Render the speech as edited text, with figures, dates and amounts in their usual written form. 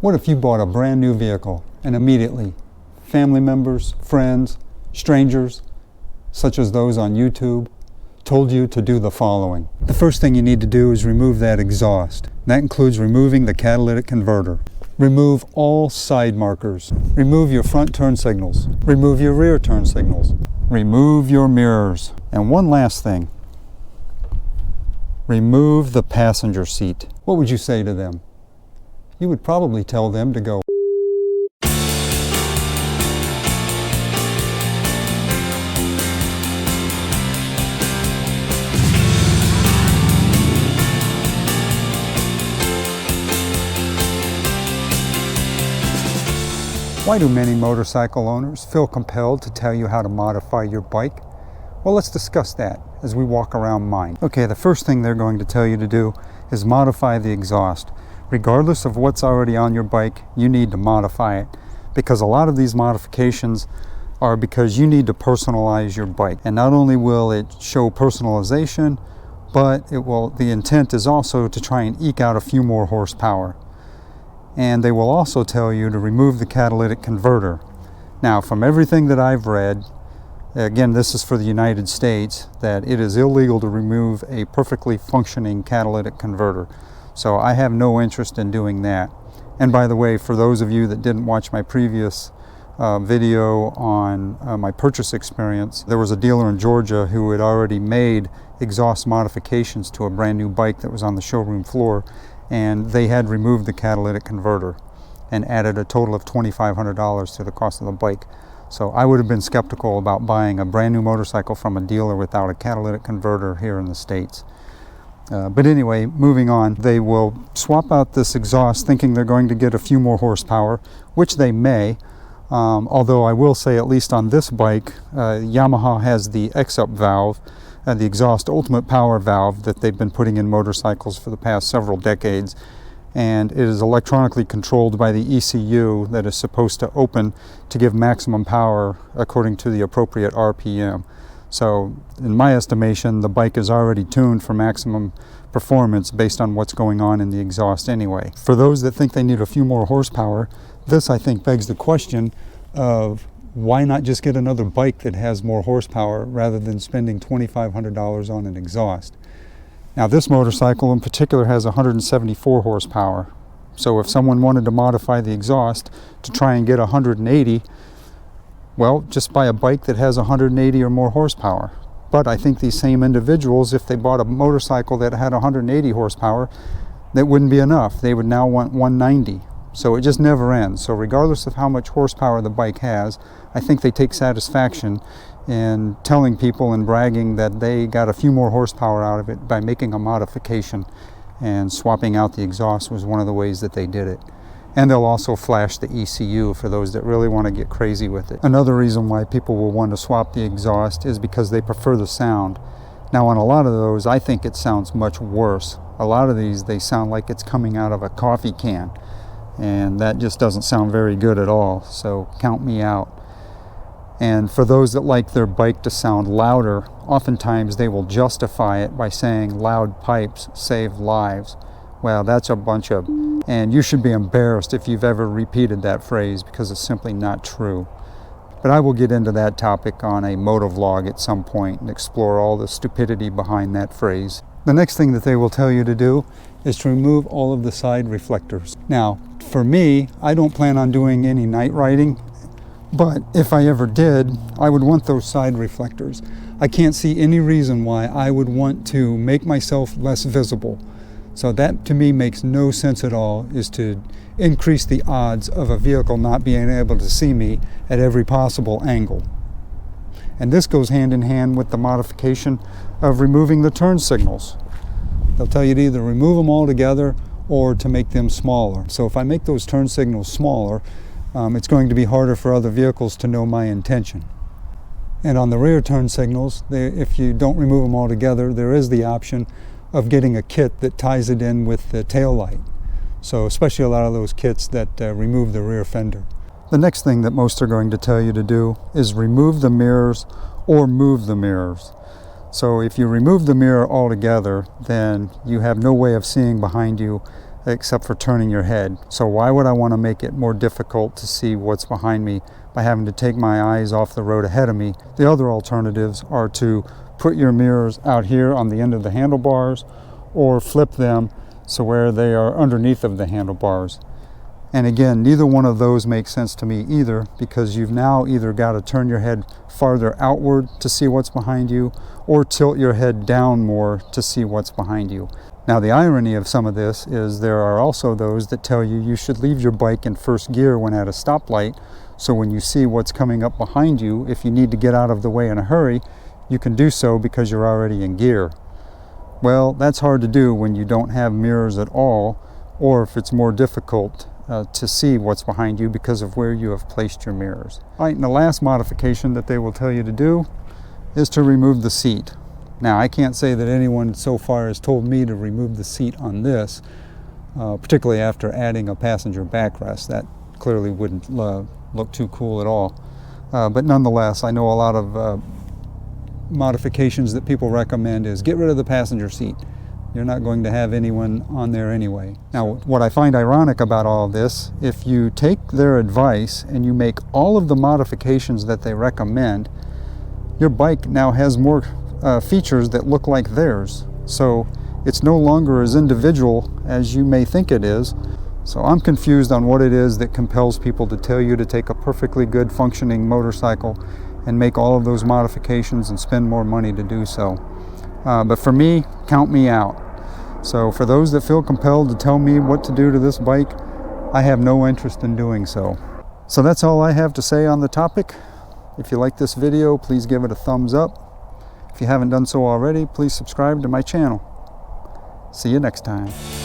What if you bought a brand new vehicle and immediately family members, friends, strangers, such as those on YouTube, told you to do the following? The first thing you need to do is remove that exhaust. That includes removing the catalytic converter. Remove all side markers. Remove your front turn signals. Remove your rear turn signals. Remove your mirrors. And one last thing. Remove the passenger seat. What would you say to them? You would probably tell them to go. Why do many motorcycle owners feel compelled to tell you how to modify your bike? Well, let's discuss that as we walk around mine. Okay, the first thing they're going to tell you to do is modify the exhaust. Regardless of what's already on your bike, you need to modify it, because a lot of these modifications are because you need to personalize your bike. And not only will it show personalization, but the intent is also to try and eke out a few more horsepower. And they will also tell you to remove the catalytic converter. Now, from everything that I've read, again, this is for the United States, that it is illegal to remove a perfectly functioning catalytic converter. So I have no interest in doing that. And by the way, for those of you that didn't watch my previous video on my purchase experience, there was a dealer in Georgia who had already made exhaust modifications to a brand new bike that was on the showroom floor, and they had removed the catalytic converter and added a total of $2,500 to the cost of the bike. So I would have been skeptical about buying a brand new motorcycle from a dealer without a catalytic converter here in the States. But anyway, moving on, they will swap out this exhaust thinking they're going to get a few more horsepower, which they may, although I will say, at least on this bike, Yamaha has the X-up valve, the exhaust ultimate power valve that they've been putting in motorcycles for the past several decades, and it is electronically controlled by the ECU that is supposed to open to give maximum power according to the appropriate RPM. So in my estimation, the bike is already tuned for maximum performance based on what's going on in the exhaust anyway. For those that think they need a few more horsepower, this I think begs the question of why not just get another bike that has more horsepower rather than spending $2,500 on an exhaust. Now this motorcycle in particular has 174 horsepower. So if someone wanted to modify the exhaust to try and get 180, well, just buy a bike that has 180 or more horsepower. But I think these same individuals, if they bought a motorcycle that had 180 horsepower, that wouldn't be enough. They would now want 190. So it just never ends. So regardless of how much horsepower the bike has, I think they take satisfaction in telling people and bragging that they got a few more horsepower out of it by making a modification, and swapping out the exhaust was one of the ways that they did it. And they'll also flash the ECU for those that really want to get crazy with it. Another reason why people will want to swap the exhaust is because they prefer the sound. Now on a lot of those, I think it sounds much worse. A lot of these, they sound like it's coming out of a coffee can, and that just doesn't sound very good at all, so count me out. And for those that like their bike to sound louder, oftentimes they will justify it by saying loud pipes save lives. Well, that's a bunch of, and you should be embarrassed if you've ever repeated that phrase, because it's simply not true. But I will get into that topic on a motovlog at some point and explore all the stupidity behind that phrase. The next thing that they will tell you to do is to remove all of the side reflectors. Now, for me, I don't plan on doing any night riding, but if I ever did, I would want those side reflectors. I can't see any reason why I would want to make myself less visible. So that to me makes no sense at all, is to increase the odds of a vehicle not being able to see me at every possible angle. And this goes hand in hand with the modification of removing the turn signals. They'll tell you to either remove them altogether or to make them smaller. So if I make those turn signals smaller, it's going to be harder for other vehicles to know my intention. And on the rear turn signals, if you don't remove them altogether, there is the option of getting a kit that ties it in with the tail light. So especially a lot of those kits that remove the rear fender. The next thing that most are going to tell you to do is remove the mirrors or move the mirrors. So if you remove the mirror altogether, then you have no way of seeing behind you except for turning your head. So why would I want to make it more difficult to see what's behind me by having to take my eyes off the road ahead of me? The other alternatives are to put your mirrors out here on the end of the handlebars, or flip them so where they are underneath of the handlebars. And again, neither one of those makes sense to me either, because you've now either got to turn your head farther outward to see what's behind you, or tilt your head down more to see what's behind you. Now, the irony of some of this is there are also those that tell you you should leave your bike in first gear when at a stoplight, so when you see what's coming up behind you, if you need to get out of the way in a hurry, you can do so because you're already in gear. Well, that's hard to do when you don't have mirrors at all, or if it's more difficult to see what's behind you because of where you have placed your mirrors. All right, and the last modification that they will tell you to do is to remove the seat. Now, I can't say that anyone so far has told me to remove the seat on this, particularly after adding a passenger backrest. That clearly wouldn't look too cool at all. But nonetheless, I know a lot of modifications that people recommend is get rid of the passenger seat. You're not going to have anyone on there anyway. Now, what I find ironic about all of this, if you take their advice and you make all of the modifications that they recommend, your bike now has more features that look like theirs. So it's no longer as individual as you may think it is. So I'm confused on what it is that compels people to tell you to take a perfectly good functioning motorcycle and make all of those modifications and spend more money to do so. But for me, count me out. So for those that feel compelled to tell me what to do to this bike, I have no interest in doing so. So that's all I have to say on the topic. If you like this video, please give it a thumbs up. If you haven't done so already, please subscribe to my channel. See you next time.